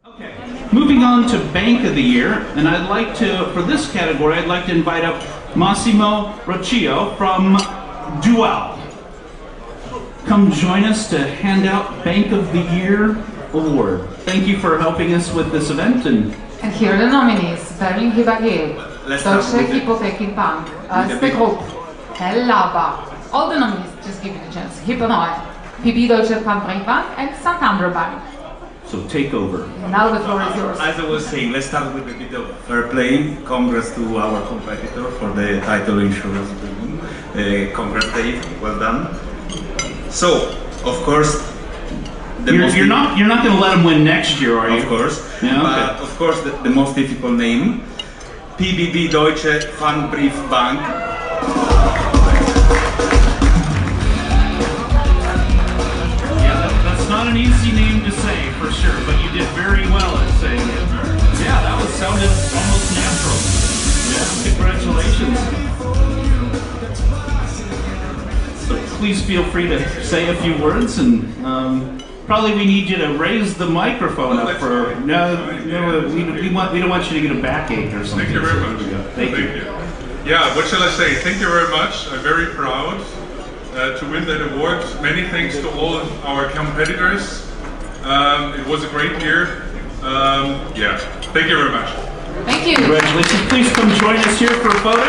Okay, moving on to Bank of the Year, and I'd like to, for this category, I'd like to invite up Massimo Roccio from Dual. Come join us to hand out Bank of the Year award. Thank you for helping us with this event. And here are the nominees. Berlin Hibagir, Deutsche Hypothekenbank, Erste Group, Hellaba. All the nominees, just give you the chance. Hypnoid, PB Deutsche Pfandbriefbank, and Santander Bank. So take over. Now the floor is yours. As I was saying, let's start with a bit of fair play. Congrats to our competitor for the title insurance premium. Congrats, Dave. Well done. So, of course, you're not going to let him win next year, are you? Of course. Yeah, okay. But of course, the most difficult name, PBB Deutsche Pfandbriefbank. Not an easy name to say, for sure, but you did very well at saying it. Yeah, that sounded almost natural. Yeah, congratulations. So please feel free to say a few words, and probably we need you to raise the microphone up for. No, we don't want you to get a backache or something. Thank you very much. Thank you. Yeah, what shall I say? Thank you very much. I'm very proud to win that award. Many thanks to all our competitors. It was a great year. Yeah, thank you very much. Thank you. Congratulations. Please come join us here for a photo.